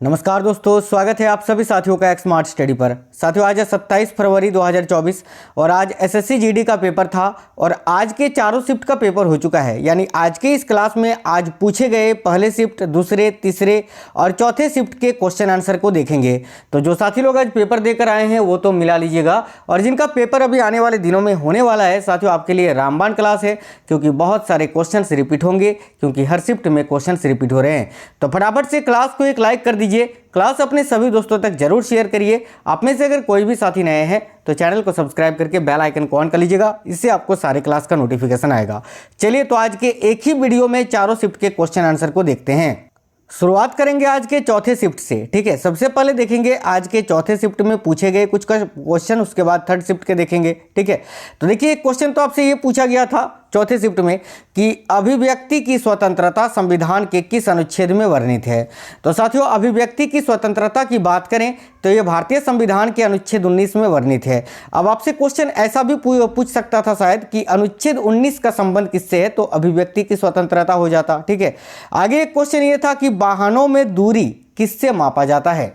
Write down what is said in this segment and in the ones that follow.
नमस्कार दोस्तों, स्वागत है आप सभी साथियों का एक स्मार्ट स्टडी पर। साथियों, आज है 27 फरवरी 2024 और आज एसएससी जीडी का पेपर था और आज के चारों शिफ्ट का पेपर हो चुका है। यानी आज के इस क्लास में आज पूछे गए पहले शिफ्ट, दूसरे, तीसरे और चौथे शिफ्ट के क्वेश्चन आंसर को देखेंगे। तो जो साथी लोग आज पेपर देकर आए हैं वो तो मिला लीजिएगा, और जिनका पेपर अभी आने वाले दिनों में होने वाला है साथियों, आपके लिए रामबाण क्लास है, क्योंकि बहुत सारे क्वेश्चन रिपीट होंगे, क्योंकि हर शिफ्ट में क्वेश्चन रिपीट हो रहे हैं। तो फटाफट से क्लास को एक लाइक कर दीजिए, क्लास अपने सभी दोस्तों तक जरूर शेयर करिए। आप में से अगर कोई भी साथी नए हैं तो चैनल को सब्सक्राइब करके बेल आइकन को ऑन कर लीजिएगा, इससे आपको सारे क्लास का नोटिफिकेशन आएगा। चलिए, तो आज के एक ही वीडियो में चारों शिफ्ट के क्वेश्चन आंसर को देखते हैं। शुरुआत करेंगे आज के चौथे शिफ्ट से। ठीक है, सबसे पहले देखेंगे आज के चौथे शिफ्ट में पूछे गए कुछ क्वेश्चन, उसके बाद थर्ड शिफ्ट के देखेंगे। ठीक है, तो देखिए एक क्वेश्चन तो आपसे ये पूछा गया था चौथे शिफ्ट में कि अभिव्यक्ति की स्वतंत्रता संविधान के किस अनुच्छेद में वर्णित है। तो साथियों, अभिव्यक्ति की स्वतंत्रता की बात करें तो ये भारतीय संविधान के अनुच्छेद 19 में वर्णित है। अब आपसे क्वेश्चन ऐसा भी पूछ सकता था शायद कि अनुच्छेद 19 का संबंध किससे है, तो अभिव्यक्ति की स्वतंत्रता हो जाता। ठीक है, आगे एक क्वेश्चन ये था कि वाहनों में दूरी किससे मापा जाता है।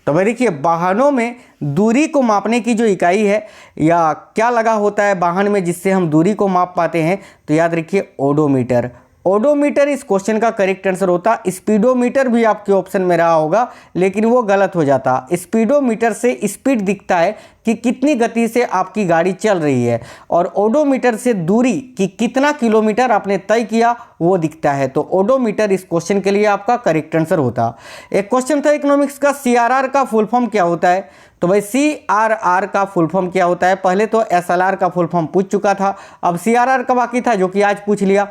तो भाई देखिए, वाहनों में दूरी को मापने की जो इकाई है या क्या लगा होता है वाहन में जिससे हम दूरी को माप पाते हैं, तो याद रखिए ओडोमीटर। ओडोमीटर इस क्वेश्चन का करेक्ट आंसर होता। स्पीडोमीटर भी आपके ऑप्शन में रहा होगा, लेकिन वो गलत हो जाता। स्पीडोमीटर से स्पीड दिखता है कि कितनी गति से आपकी गाड़ी चल रही है, और ओडोमीटर से दूरी कि कितना किलोमीटर आपने तय किया वो दिखता है। तो ओडोमीटर इस क्वेश्चन के लिए आपका करेक्ट आंसर होता। एक क्वेश्चन था इकोनॉमिक्स का, सीआरआर का फुल फॉर्म क्या होता है। तो भाई सीआरआर का फुल फॉर्म क्या होता है, पहले तो एसएलआर का फुल फॉर्म पूछ चुका था, अब सीआरआर का बाकी था जो कि आज पूछ लिया।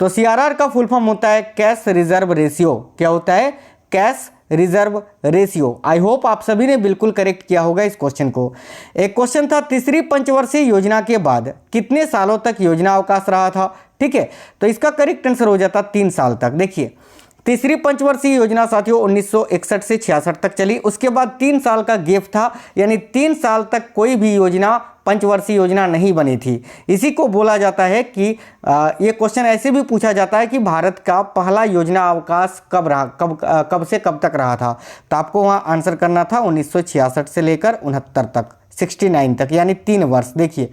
तो सीआरआर का फुल फॉर्म होता है कैश रिजर्व रेशियो। क्या होता है? Cash reserve ratio. I hope आप सभी ने बिल्कुल करेक्ट किया होगा इस क्वेश्चन को। एक क्वेश्चन था तीसरी पंचवर्षीय योजना के बाद कितने सालों तक योजना अवकाश रहा था। ठीक है, तो इसका करेक्ट आंसर हो जाता 3 साल तक। देखिए, तीसरी पंचवर्षीय योजना साथियों 1961 से 66 तक चली, उसके बाद 3 साल का गैप था, यानी 3 साल तक कोई भी योजना पंचवर्षीय योजना नहीं बनी थी। इसी को बोला जाता है कि ये क्वेश्चन ऐसे भी पूछा जाता है कि भारत का पहला योजना अवकाश कब रहा, कब से कब तक रहा था। तो आपको वहाँ आंसर करना था 1966 से लेकर 69 तक, 69 तक, यानी 3 वर्ष। देखिए,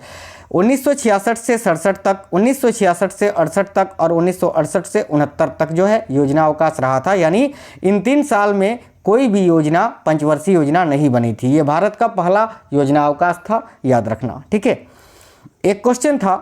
1966 से 67 तक, 1966 से 68 तक और 1968 से 69 तक जो है योजना अवकाश रहा था। यानी इन 3 साल में कोई भी योजना पंचवर्षीय योजना नहीं बनी थी। ये भारत का पहला योजना अवकाश था, याद रखना। ठीक है, एक क्वेश्चन था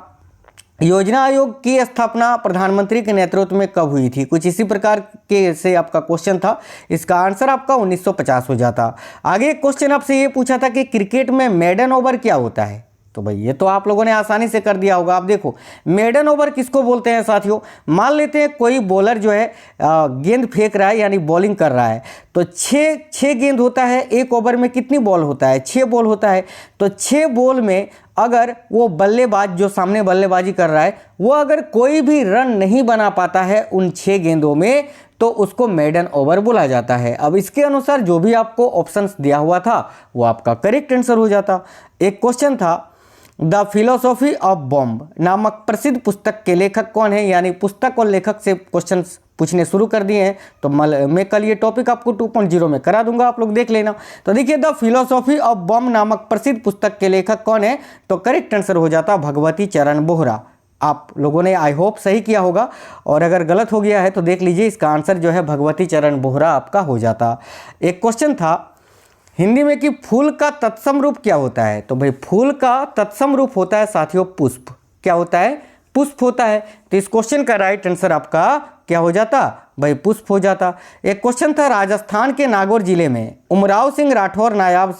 योजना आयोग की स्थापना प्रधानमंत्री के नेतृत्व में कब हुई थी। कुछ इसी प्रकार के से आपका क्वेश्चन था, इसका आंसर आपका 1950 हो जाता। आगे एक क्वेश्चन आपसे ये पूछा था कि क्रिकेट में मेडन ओवर क्या होता है। तो भाई ये तो आप लोगों ने आसानी से कर दिया होगा। आप देखो, मेडन ओवर किसको बोलते हैं साथियों। मान लेते हैं कोई बॉलर जो है गेंद फेंक रहा है, यानी बॉलिंग कर रहा है, तो 6 गेंद होता है। एक ओवर में कितनी बॉल होता है? 6 बॉल होता है। तो 6 बॉल में अगर वो बल्लेबाज जो सामने बल्लेबाजी कर रहा है, वो अगर कोई भी रन नहीं बना पाता है उन 6 गेंदों में, तो उसको मेडन ओवर बोला जाता है। अब इसके अनुसार जो भी आपको ऑप्शंस दिया हुआ था वो आपका करेक्ट आंसर हो जाता। एक क्वेश्चन था द फिलोसॉफी ऑफ बॉम्ब नामक प्रसिद्ध पुस्तक के लेखक कौन है। यानी पुस्तक और लेखक से क्वेश्चन पूछने शुरू कर दिए हैं, तो मैं कल ये टॉपिक आपको 2.0 में करा दूंगा, आप लोग देख लेना। तो देखिए, द फिलोसॉफी ऑफ बॉम्ब नामक प्रसिद्ध पुस्तक के लेखक कौन है, तो करेक्ट आंसर हो जाता भगवती चरण बोहरा। आप लोगों ने आई होप सही किया होगा, और अगर गलत हो गया है तो देख लीजिए, इसका आंसर जो है भगवती चरण बोहरा आपका हो जाता। एक क्वेश्चन था हिंदी में कि फूल का तत्सम रूप क्या होता है। तो भाई फूल का तत्सम रूप होता है साथियों पुष्प। क्या होता है? पुष्प होता है। तो इस क्वेश्चन का राइट आंसर आपका क्या हो जाता? भाई पुष्प हो जाता। एक क्वेश्चन था राजस्थान के नागौर जिले में उमराव सिंह राठौर नायाब,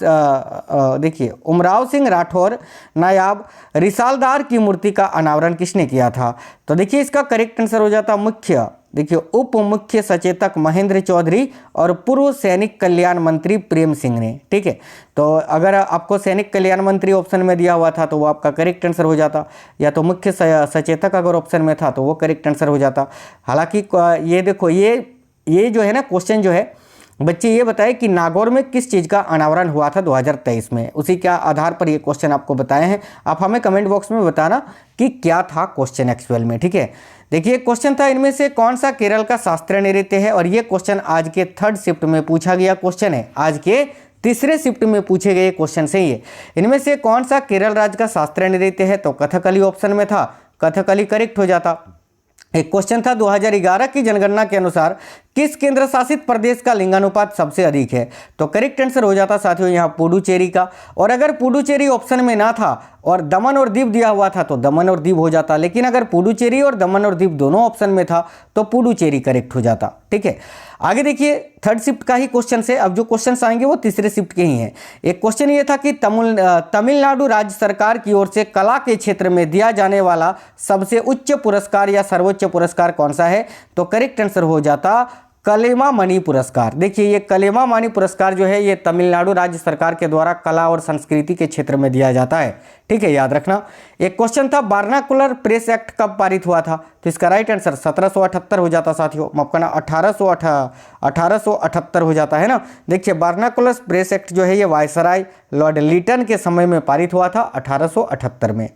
देखिए उमराव सिंह राठौर नायाब रिसालदार की मूर्ति का अनावरण किसने किया था। तो देखिए, इसका करेक्ट आंसर हो जाता मुख्य, देखिए उप मुख्य सचेतक महेंद्र चौधरी और पूर्व सैनिक कल्याण मंत्री प्रेम सिंह ने। ठीक है, तो अगर आपको सैनिक कल्याण मंत्री ऑप्शन में दिया हुआ था तो वो आपका करेक्ट आंसर हो जाता, या तो मुख्य सचेतक अगर ऑप्शन में था तो वो करेक्ट आंसर हो जाता। हालांकि ये देखो, ये जो है ना क्वेश्चन जो है बच्चे ये बताएं कि नागौर में किस चीज़ का अनावरण हुआ था 2023 में। उसी के आधार पर ये क्वेश्चन आपको बताए हैं। आप हमें कमेंट बॉक्स में बताना कि क्या था क्वेश्चन एक्चुअल में, ठीक है। देखिए क्वेश्चन था इनमें से कौन सा केरल का शास्त्रीय नृत्य है, और ये क्वेश्चन आज के 3rd शिफ्ट में पूछा गया क्वेश्चन है। आज के 3रे शिफ्ट में पूछे गए क्वेश्चन से ये, इनमें से कौन सा केरल राज्य का शास्त्रीय नृत्य है, तो कथकली ऑप्शन में था, कथकली करेक्ट हो जाता। एक क्वेश्चन था 2011 की जनगणना के अनुसार किस केंद्र शासित प्रदेश का लिंगानुपात सबसे अधिक है, तो करेक्ट आंसर हो जाता साथियों यहाँ पुडुचेरी का। और अगर पुडुचेरी ऑप्शन में ना था और दमन और दीव दिया हुआ था तो दमन और दीव हो जाता, लेकिन अगर पुडुचेरी और दमन और दीव दोनों ऑप्शन में था तो पुडुचेरी करेक्ट हो जाता, ठीक है। आगे देखिए 3rd शिफ्ट का ही क्वेश्चन से अब जो क्वेश्चन आएंगे वो 3रे शिफ्ट के ही हैं। एक क्वेश्चन ये था कि तमिलनाडु राज्य सरकार की ओर से कला के क्षेत्र में दिया जाने वाला सबसे उच्च पुरस्कार या सर्वोच्च पुरस्कार कौन सा है, तो करेक्ट आंसर हो जाता कलैमामणि पुरस्कार। देखिए ये कलैमामणि पुरस्कार जो है ये तमिलनाडु राज्य सरकार के द्वारा कला और संस्कृति के क्षेत्र में दिया जाता है, ठीक है, याद रखना। एक क्वेश्चन था वर्नाकुलर प्रेस एक्ट कब पारित हुआ था, तो इसका राइट आंसर 1778 हो जाता साथियों, माफ करना 1878 हो जाता है ना। देखिए वर्नाकुलर प्रेस एक्ट जो है ये वायसराय लॉर्ड लिटन के समय में पारित हुआ था 1878 में।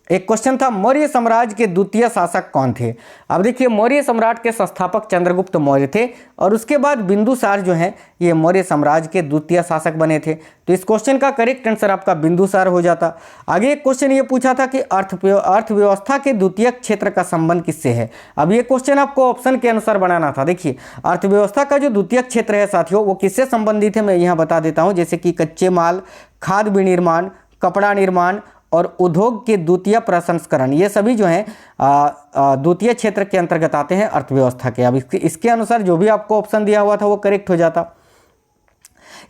एक क्वेश्चन था मौर्य साम्राज्य के द्वितीय शासक कौन थे। अब देखिए मौर्य सम्राट के संस्थापक चंद्रगुप्त मौर्य थे और उसके बाद बिंदुसार जो हैं ये मौर्य साम्राज्य के द्वितीय शासक बने थे, तो इस क्वेश्चन का करेक्ट आंसर आपका बिंदुसार हो जाता। आगे एक क्वेश्चन ये पूछा था कि अर्थव्यवस्था के द्वितीय क्षेत्र का संबंध किससे है। अब ये क्वेश्चन आपको ऑप्शन के अनुसार बनाना था। देखिए अर्थव्यवस्था का जो द्वितीय क्षेत्र है साथियों वो किससे संबंधित है, मैं यहाँ बता देता हूँ, जैसे कि कच्चे माल, खाद्य विनिर्माण, कपड़ा निर्माण और उद्योग के द्वितीय प्रसंस्करण, ये सभी जो हैं द्वितीय क्षेत्र के अंतर्गत आते हैं अर्थव्यवस्था के। अब इसके अनुसार जो भी आपको ऑप्शन दिया हुआ था वो करेक्ट हो जाता।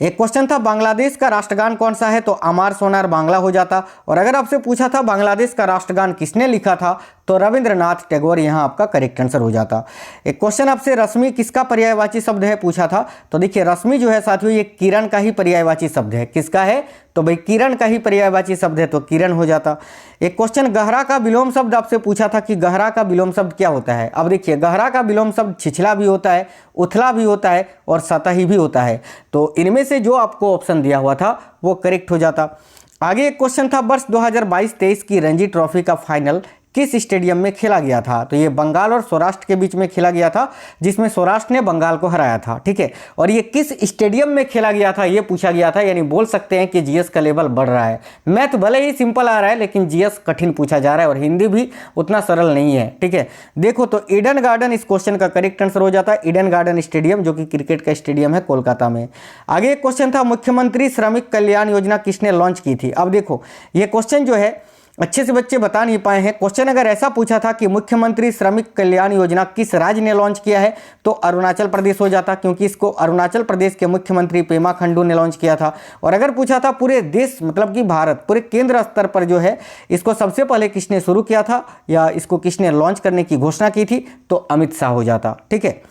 एक क्वेश्चन था बांग्लादेश का राष्ट्रगान कौन सा है, तो अमार सोनार बांग्ला हो जाता। और अगर आपसे पूछा था बांग्लादेश का राष्ट्रगान किसने लिखा था, तो रविंद्रनाथ टैगोर यहाँ आपका करेक्ट आंसर हो जाता। एक क्वेश्चन आपसे रश्मि किसका पर्यायवाची शब्द है पूछा था, तो देखिए रश्मि जो है साथियों ये किरण का ही पर्यायवाची शब्द है। किसका है, तो भाई किरण का ही पर्यायवाची शब्द है, तो किरण हो जाता। एक क्वेश्चन गहरा का विलोम शब्द आपसे पूछा था कि गहरा का विलोम शब्द क्या होता है। अब देखिए गहरा का विलोम शब्द छिछला भी होता है, उथला भी होता है और सतही भी होता है, तो इनमें से जो आपको ऑप्शन दिया हुआ था वो करेक्ट हो जाता। आगे एक क्वेश्चन था वर्ष 2022-23 की रणजी ट्रॉफी का फाइनल किस स्टेडियम में खेला गया था, तो ये बंगाल और सौराष्ट्र के बीच में खेला गया था, जिसमें सौराष्ट्र ने बंगाल को हराया था, ठीक है। और ये किस स्टेडियम में खेला गया था ये पूछा गया था, यानी बोल सकते हैं कि जीएस का लेवल बढ़ रहा है। मैथ भले ही सिंपल आ रहा है लेकिन जीएस कठिन पूछा जा रहा है और हिंदी भी उतना सरल नहीं है, ठीक है। देखो तो ईडन गार्डन इस क्वेश्चन का करेक्ट आंसर हो जाता है, ईडन गार्डन स्टेडियम जो कि क्रिकेट का स्टेडियम है कोलकाता में। आगे एक क्वेश्चन था मुख्यमंत्री श्रमिक कल्याण योजना किसने लॉन्च की थी। अब देखो ये क्वेश्चन जो है अच्छे से बच्चे बता नहीं पाए हैं। क्वेश्चन अगर ऐसा पूछा था कि मुख्यमंत्री श्रमिक कल्याण योजना किस राज्य ने लॉन्च किया है, तो अरुणाचल प्रदेश हो जाता, क्योंकि इसको अरुणाचल प्रदेश के मुख्यमंत्री पेमा खंडू ने लॉन्च किया था। और अगर पूछा था पूरे देश मतलब कि भारत पूरे केंद्र स्तर पर जो है इसको सबसे पहले किसने शुरू किया था या इसको किसने लॉन्च करने की घोषणा की थी, तो अमित शाह हो जाता, ठीक है।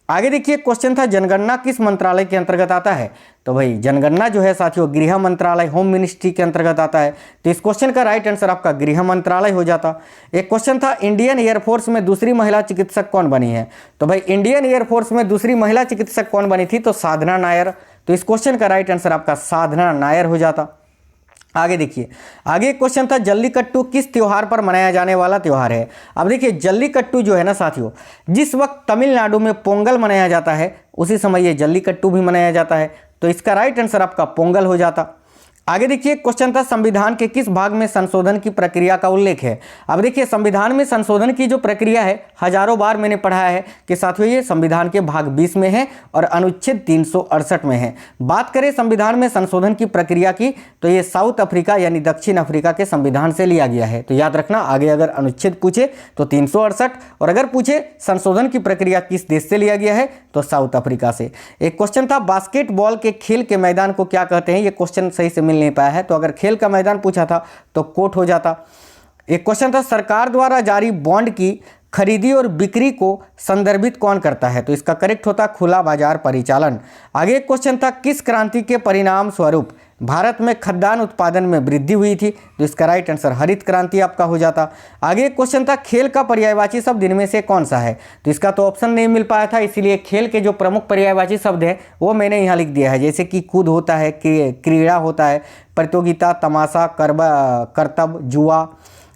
आगे देखिए क्वेश्चन था जनगणना किस मंत्रालय के अंतर्गत आता है, तो भाई जनगणना जो है साथियों गृह मंत्रालय होम मिनिस्ट्री के अंतर्गत आता है, तो इस क्वेश्चन का राइट आंसर आपका गृह मंत्रालय हो जाता। एक क्वेश्चन था इंडियन एयरफोर्स में दूसरी महिला चिकित्सक कौन बनी है, तो भाई इंडियन एयरफोर्स में दूसरी महिला चिकित्सक कौन बनी थी, तो साधना नायर, तो इस क्वेश्चन का राइट आंसर आपका साधना नायर हो जाता। आगे देखिए आगे क्वेश्चन था जल्लीकट्टू किस त्योहार पर मनाया जाने वाला त्योहार है। अब देखिए जल्लीकट्टू जो है ना साथियों, जिस वक्त तमिलनाडु में पोंगल मनाया जाता है उसी समय ये जल्लीकट्टू भी मनाया जाता है, तो इसका राइट आंसर आपका पोंगल हो जाता। आगे देखिए क्वेश्चन था संविधान के किस भाग में संशोधन की प्रक्रिया का उल्लेख है। अब देखिए संविधान में संशोधन की जो प्रक्रिया है हजारों बार मैंने पढ़ाया है कि साथियों ये संविधान के भाग 20 में है और अनुच्छेद 368 में है। बात करें संविधान में संशोधन की प्रक्रिया की तो ये साउथ अफ्रीका यानी दक्षिण अफ्रीका के संविधान से लिया गया है, तो याद रखना आगे अगर अनुच्छेद पूछे तो 368 और अगर पूछे संशोधन की प्रक्रिया किस देश से लिया गया है तो साउथ अफ्रीका से। एक क्वेश्चन था बास्केटबॉल के खेल के मैदान को क्या कहते हैं, ये क्वेश्चन सही से नहीं पाया है, तो अगर खेल का मैदान पूछा था तो कोर्ट हो जाता। एक क्वेश्चन था सरकार द्वारा जारी बॉन्ड की खरीदी और बिक्री को संदर्भित कौन करता है, तो इसका करेक्ट होता खुला बाजार परिचालन। आगे एक क्वेश्चन था किस क्रांति के परिणाम स्वरूप भारत में खाद्यान्न उत्पादन में वृद्धि हुई थी, तो इसका राइट आंसर हरित क्रांति आपका हो जाता। आगे एक क्वेश्चन था खेल का पर्यायवाची शब्द इनमें से कौन सा है, तो इसका तो ऑप्शन नहीं मिल पाया था, इसीलिए खेल के जो प्रमुख पर्यायवाची शब्द है वो मैंने यहाँ लिख दिया है, जैसे कि कूद होता है, क्रीड़ा होता है, प्रतियोगिता, तमाशा, करतब, जुआ,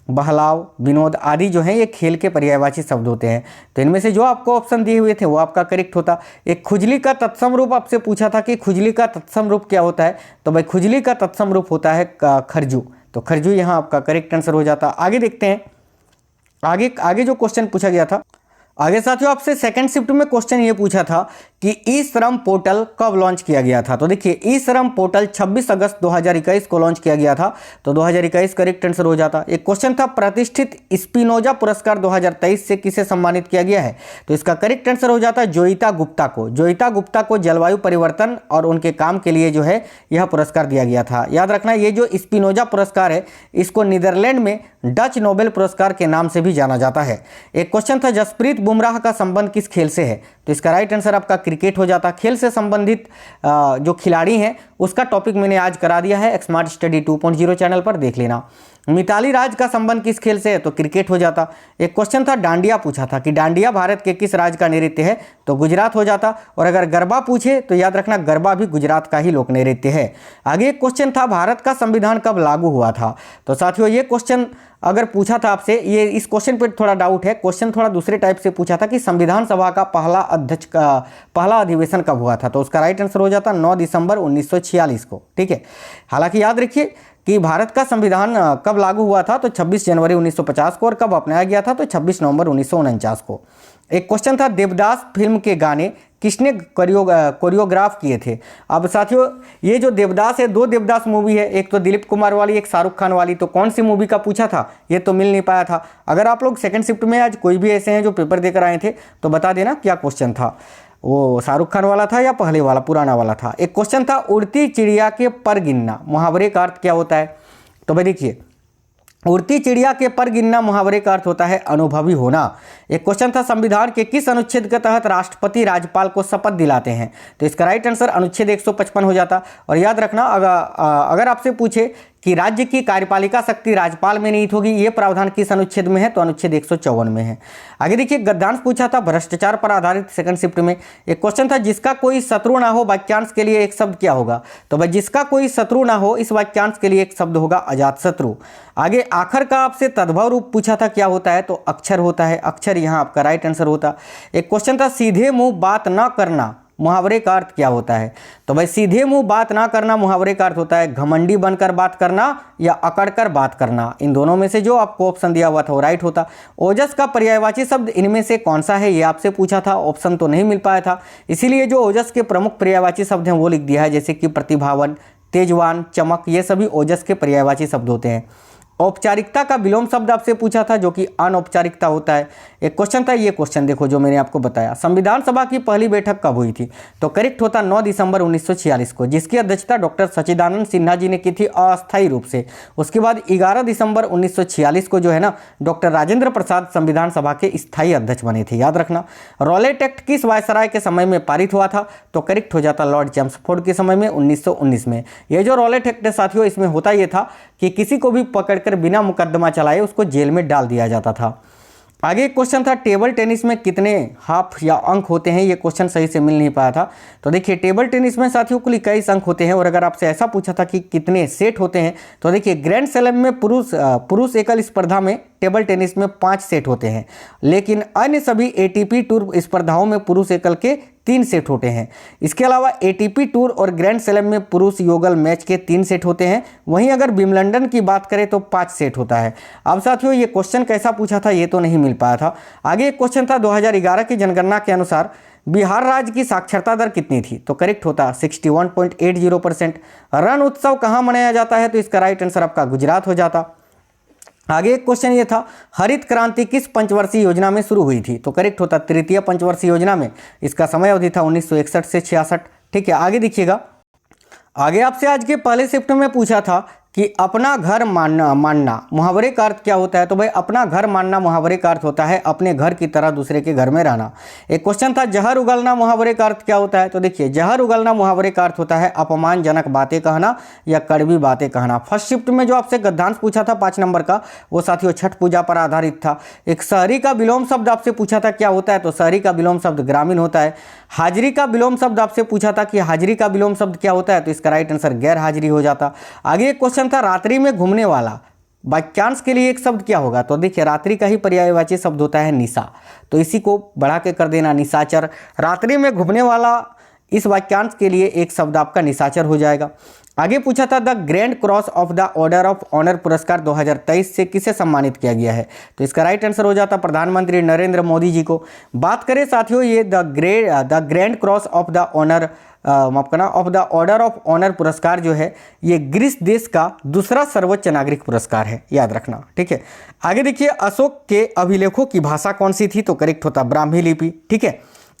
बहलाव, विनोद आदि जो है ये खेल के पर्यायवाची शब्द होते हैं। तो इनमें से जो आपको ऑप्शन दिए हुए थे वो आपका करेक्ट होता। एक खुजली का तत्सम रूप आपसे पूछा था कि खुजली का तत्सम रूप क्या होता है, तो भाई खुजली का तत्सम रूप होता है खरजू, तो खरजू यहाँ आपका करेक्ट आंसर हो जाता। आगे देखते हैं, आगे जो क्वेश्चन पूछा गया था, आगे साथियों आपसे सेकंड शिफ्ट में क्वेश्चन ये पूछा था कि ई श्रम पोर्टल कब लॉन्च किया गया था। तो देखिए ई श्रम पोर्टल 26 अगस्त 2021 को लॉन्च किया गया था, तो 2021 करेक्ट आंसर हो जाता। एक क्वेश्चन था प्रतिष्ठित स्पिनोजा पुरस्कार 2023 से किसे सम्मानित किया गया है, तो इसका करेक्ट आंसर हो जाता जोइता गुप्ता को। जोइता गुप्ता को जलवायु परिवर्तन और उनके काम के लिए जो है यह पुरस्कार दिया गया था। याद रखना ये जो स्पिनोजा पुरस्कार है इसको नीदरलैंड में डच नोबेल पुरस्कार के नाम से भी जाना जाता है। एक क्वेश्चन था जसप्रीत बुमराह का संबंध किस खेल से है, तो इसका राइट आंसर आपका क्रिकेट हो जाता। खेल से संबंधित जो खिलाड़ी हैं उसका टॉपिक मैंने आज करा दिया है स्मार्ट स्टडी 2.0 चैनल पर, देख लेना। मिताली राज का संबंध किस खेल से है, तो क्रिकेट हो जाता। एक क्वेश्चन था डांडिया पूछा था कि डांडिया भारत के किस राज्य का नृत्य है, तो गुजरात हो जाता। और अगर गरबा पूछे तो याद रखना गरबा भी गुजरात का ही लोक नृत्य है। आगे एक क्वेश्चन था भारत का संविधान कब लागू हुआ था, तो साथियों ये क्वेश्चन अगर पूछा था आपसे, ये इस क्वेश्चन पर थोड़ा डाउट है, क्वेश्चन थोड़ा दूसरे टाइप से पूछा था कि संविधान सभा का पहला अधिवेशन कब हुआ था, तो उसका राइट आंसर हो जाता 9 दिसंबर 1946 को। ठीक है, हालांकि याद रखिए कि भारत का संविधान कब लागू हुआ था, तो 26 जनवरी 1950 को, और कब अपनाया गया था, तो 26 नवंबर 1949 को। एक क्वेश्चन था देवदास फिल्म के गाने किसने कोरियोग्राफ किए थे। अब साथियों ये जो देवदास है, दो देवदास मूवी है, एक तो दिलीप कुमार वाली, एक शाहरुख खान वाली, तो कौन सी मूवी का पूछा था ये तो मिल नहीं पाया था। अगर आप लोग सेकंड शिफ्ट में आज कोई भी ऐसे हैं जो पेपर देकर आए थे तो बता देना क्या क्वेश्चन था, वो शाहरुख खान वाला था या पहले वाला पुराना वाला था। एक क्वेश्चन था उड़ती चिड़िया के पर गिनना मुहावरे का अर्थ क्या होता है, तो भाई देखिए उड़ती चिड़िया के पर गिनना मुहावरे का अर्थ होता है अनुभवी होना। एक क्वेश्चन था संविधान के किस अनुच्छेद के तहत राष्ट्रपति राज्यपाल को शपथ दिलाते हैं, तो इसका राइट आंसर अनुच्छेद 155 हो जाता। और याद रखना अगर आपसे पूछे कि राज्य की कार्यपालिका शक्ति राज्यपाल में निहित होगी, ये प्रावधान किस अनुच्छेद में है, तो अनुच्छेद 154 में है। आगे देखिए गद्यांश पूछा था भ्रष्टाचार पर आधारित सेकंड शिफ्ट में। एक क्वेश्चन था जिसका कोई शत्रु ना हो वाक्यांश के लिए एक शब्द क्या होगा, तो भाई जिसका कोई शत्रु ना हो इस वाक्यांश के लिए एक शब्द होगा अजात शत्रु। आगे आखर का आपसे तद्भव रूप पूछा था क्या होता है, तो अक्षर होता है, अक्षर यहाँ आपका राइट आंसर होता। एक क्वेश्चन था सीधे मुंह बात ना करना मुहावरे का अर्थ क्या होता है, तो भाई सीधे मुंह बात ना करना मुहावरे का अर्थ होता है घमंडी बनकर बात करना या अकड़कर बात करना। इन दोनों में से जो आपको ऑप्शन दिया हुआ था वो राइट होता। ओजस का पर्यायवाची शब्द इनमें से कौन सा है, ये आपसे पूछा था, ऑप्शन तो नहीं मिल पाया था, इसीलिए जो ओजस के प्रमुख पर्यायवाची शब्द हैं वो लिख दिया है, जैसे कि प्रतिभावन, तेजवान, चमक, ये सभी ओजस के पर्यायवाची शब्द होते हैं। औपचारिकता का विलोम शब्द आपसे पूछा था जो कि अनौपचारिकता होता है। एक क्वेश्चन था, ये क्वेश्चन देखो जो मैंने आपको बताया, संविधान सभा की पहली बैठक कब हुई थी, तो करेक्ट होता 9 दिसंबर 1946 को, जिसकी अध्यक्षता डॉक्टर सच्चिदानंद सिन्हा जी ने की थी अस्थायी रूप से। उसके बाद 11 दिसंबर 1946 को जो है ना डॉक्टर राजेंद्र प्रसाद संविधान सभा के स्थायी अध्यक्ष बने थे। याद रखना रॉलेट एक्ट किस वायसराय के समय में पारित हुआ था, तो करेक्ट हो जाता लॉर्ड चैम्सफोर्ड के समय में 1919 में। यह जो रॉलेट एक्ट है साथियों इसमें होता यह था कि किसी को भी पकड़कर बिना मुकदमा चलाए उसको जेल में डाल दिया जाता था। आगे एक क्वेश्चन था टेबल टेनिस में कितने हाफ या अंक होते हैं, ये क्वेश्चन सही से मिल नहीं पाया था। तो देखिए टेबल टेनिस में साथियों कुल 21 अंक होते हैं, और अगर आपसे ऐसा पूछा था कि कितने सेट होते हैं, तो देखिए ग्रैंड स्लैम में पुरुष एकल स्पर्धा में टेबल टेनिस में 5 सेट होते हैं, लेकिन अन्य सभी एटीपी टूर स्पर्धाओं में पुरुष एकल के 3 सेट होते हैं। इसके अलावा एटीपी टूर और ग्रैंड स्लैम में पुरुष युगल मैच के 3 सेट होते हैं। वहीं अगर विंबलडन की बात करें तो 5 सेट होता है। अब साथियों ये क्वेश्चन कैसा पूछा था ये तो नहीं मिल पाया था। आगे एक क्वेश्चन था 2011 की जनगणना के अनुसार बिहार राज्य की साक्षरता दर कितनी थी, तो करेक्ट होता 61.80%। रण उत्सव कहाँ मनाया जाता है, तो इसका राइट आंसर आपका गुजरात हो जाता। आगे एक क्वेश्चन ये था हरित क्रांति किस पंचवर्षीय योजना में शुरू हुई थी, तो करेक्ट होता तृतीय पंचवर्षीय योजना में। इसका समय अवधि था 1961 से 66। ठीक है, आगे देखिएगा, आगे आपसे आज के पहले शिफ्ट में पूछा था कि अपना घर मानना मुहावरे का अर्थ क्या होता है? तो भाई अपना घर मानना मुहावरे का अर्थ होता है अपने घर की तरह दूसरे के घर में रहना। एक क्वेश्चन था जहर उगलना मुहावरे का अर्थ क्या होता है? तो देखिए जहर उगलना मुहावरे का अर्थ होता है अपमानजनक बातें कहना या कड़वी बातें कहना। फर्स्ट शिफ्ट में जो आपसे गद्यांश पूछा था 5 नंबर का, वो साथियों छठ पूजा पर आधारित था। एक शहरी का विलोम शब्द आपसे पूछा था क्या होता है? तो शहरी का विलोम शब्द ग्रामीण होता है। हाजिरी का विलोम शब्द आपसे पूछा था कि हाजिरी का विलोम शब्द क्या होता है? तो इसका राइट आंसर गैर हाजिरी हो जाता। आगे एक क्वेश्चन था रात्रि में घूमने वाला, वाक्यांश के लिए एक शब्द क्या होगा? तो देखिए रात्रि का ही पर्यायवाची शब्द होता है निशा, तो इसी को बढ़ा के कर देना निशाचर। रात्रि में घूमने वाला इस वाक्यांश के लिए एक शब्द आपका निशाचर हो जाएगा। आगे पूछा था the grand cross of the order of honour पुरस्कार 2023 से किसे सम्मानित किया गया है? तो इसका राइट आंसर हो जाता प्रधानमंत्री नरेंद्र मोदी जी को। बात करें साथियों ये the grand cross of the honour माफ करना of the order of honour पुरस्कार जो है ये ग्रीस देश का दूसरा सर्वोच्च नागरिक पुरस्कार है, याद रखना, ठीक है। आगे देखिए अशोक के अभिलेखों की भाषा कौन सी थी? तो करेक्ट होता ब्राह्मी लिपि, ठीक है।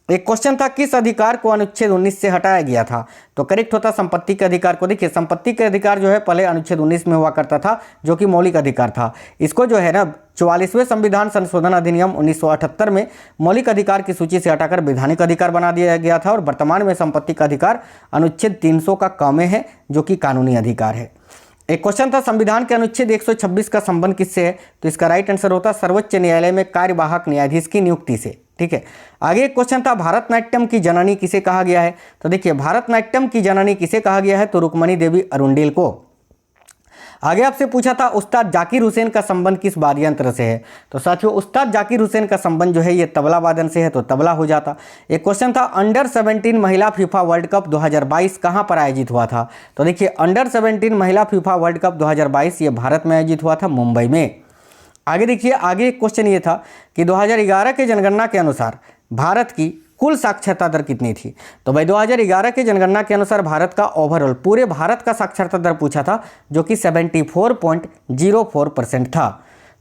एक क्वेश्चन था किस अधिकार को अनुच्छेद 19 से हटाया गया था? तो करेक्ट होता संपत्ति के अधिकार को। देखिए संपत्ति के अधिकार जो है पहले अनुच्छेद 19 में हुआ करता था जो कि मौलिक अधिकार था। इसको जो है ना 44वें संविधान संशोधन अधिनियम 1978 में मौलिक अधिकार की सूची से हटाकर वैधानिक अधिकार बना दिया गया था और वर्तमान में संपत्ति का अधिकार अनुच्छेद 300 का क में है जो कि कानूनी अधिकार है। एक क्वेश्चन था संविधान के अनुच्छेद 126 का संबंध किससे है? तो इसका राइट आंसर होता सर्वोच्च न्यायालय में कार्यवाहक न्यायाधीश की नियुक्ति से, ठीक है। आगे एक क्वेश्चन था भारतनाट्यम की जननी किसे कहा गया है? तो देखिए भारतनाट्यम की जननी किसे कहा गया है? तो रुक्मणी देवी अरुंडेल को। आगे आपसे पूछा था उस्ताद जाकिर हुसैन का संबंध किस वाद्य यंत्र से है? तो साथियों उस्ताद जाकिर हुसैन का संबंध जो है ये तबला वादन से है, तो तबला हो जाता। एक क्वेश्चन था अंडर 17 महिला फीफा वर्ल्ड कप 2022 कहां पर आयोजित हुआ था? तो देखिए अंडर 17 महिला फीफा वर्ल्ड कप 2022 ये भारत में आयोजित हुआ था, मुंबई में। आगे देखिए आगे एक क्वेश्चन ये था कि 2011 के जनगणना के अनुसार भारत की कुल साक्षरता दर कितनी थी? तो भाई 2011 के जनगणना के अनुसार भारत का ओवरऑल पूरे भारत का साक्षरता दर पूछा था जो कि 74.04% था।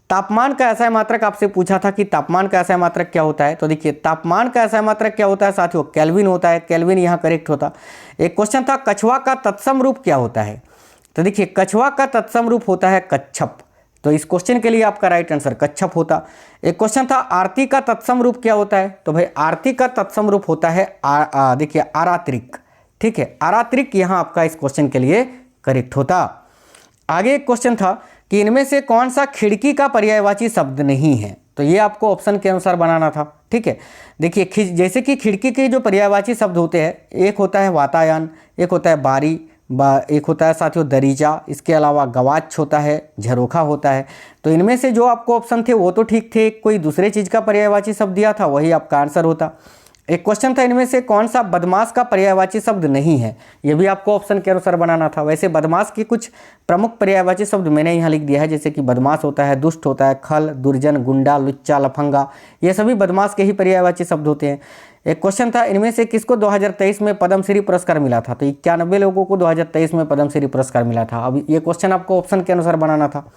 तापमान का ऐसा मात्रक आपसे पूछा था कि तापमान का ऐसा मात्रक क्या होता है? तो देखिए तापमान का ऐसा मात्रक क्या होता है साथियों? केल्विन होता है, केल्विन यहाँ करेक्ट होता। एक क्वेश्चन था कछुआ का तत्सम रूप क्या होता है? तो देखिए कछुआ का तत्सम रूप होता है कच्छप, तो इस क्वेश्चन के लिए आपका राइट आंसर कच्छप होता। एक क्वेश्चन था आरती का तत्सम रूप क्या होता है? तो भाई आरती का तत्सम रूप होता है देखिए आरात्रिक, ठीक है। आरात्रिक यहाँ आपका इस क्वेश्चन के लिए करेक्ट होता। आगे एक क्वेश्चन था कि इनमें से कौन सा खिड़की का पर्यायवाची शब्द नहीं है? तो ये आपको ऑप्शन के अनुसार बनाना था, ठीक है। देखिए जैसे कि खिड़की के जो पर्यायवाची शब्द होते हैं एक होता है वातायन, एक होता है बारी, एक होता है साथियों दरीचा, इसके अलावा गवाच होता है, झरोखा होता है। तो इनमें से जो आपको ऑप्शन थे वो तो ठीक थे, कोई दूसरे चीज़ का पर्यायवाची शब्द दिया था वही आपका आंसर होता। एक क्वेश्चन था इनमें से कौन सा बदमाश का पर्यायवाची शब्द नहीं है? ये भी आपको ऑप्शन के अनुसार बनाना था। वैसे बदमाश के कुछ प्रमुख पर्यायवाची शब्द मैंने यहाँ लिख दिया है, जैसे कि बदमाश होता है, दुष्ट होता है, खल, दुर्जन, गुंडा, लुच्चा, लफंगा, ये सभी बदमाश के ही पर्यायवाची शब्द होते हैं। एक क्वेश्चन था इनमें से किसको 2023 में पद्मश्री पुरस्कार मिला था? तो 91 लोगों को 2023 में पद्मश्री पुरस्कार मिला था। अब ये क्वेश्चन आपको ऑप्शन के अनुसार बनाना था।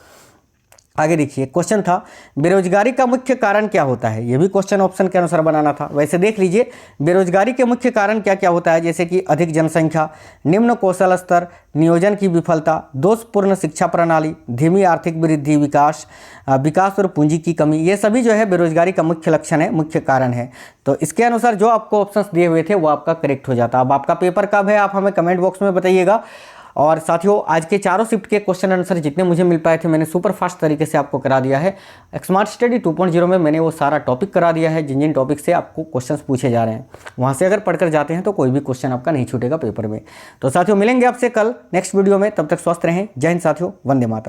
आगे देखिए क्वेश्चन था बेरोजगारी का मुख्य कारण क्या होता है? ये भी क्वेश्चन ऑप्शन के अनुसार बनाना था। वैसे देख लीजिए बेरोजगारी के मुख्य कारण क्या क्या होता है, जैसे कि अधिक जनसंख्या, निम्न कौशल स्तर, नियोजन की विफलता, दोषपूर्ण शिक्षा प्रणाली, धीमी आर्थिक वृद्धि, विकास और पूंजी की कमी, ये सभी जो है बेरोजगारी का मुख्य लक्षण है, मुख्य कारण है। तो इसके अनुसार जो आपको ऑप्शंस दिए हुए थे वो आपका करेक्ट हो जाता। अब आपका पेपर कब है आप हमें कमेंट बॉक्स में बताइएगा। और साथियों आज के चारों शिफ्ट के क्वेश्चन आंसर जितने मुझे मिल पाए थे मैंने सुपर फास्ट तरीके से आपको करा दिया है। स्मार्ट स्टडी 2.0 में मैंने वो सारा टॉपिक करा दिया है, जिन जिन टॉपिक से आपको क्वेश्चंस पूछे जा रहे हैं वहाँ से अगर पढ़कर जाते हैं तो कोई भी क्वेश्चन आपका नहीं छूटेगा पेपर में। तो साथियों मिलेंगे आपसे कल नेक्स्ट वीडियो में, तब तक स्वस्थ रहें। जय हिंद साथियों, वंदे मातरम।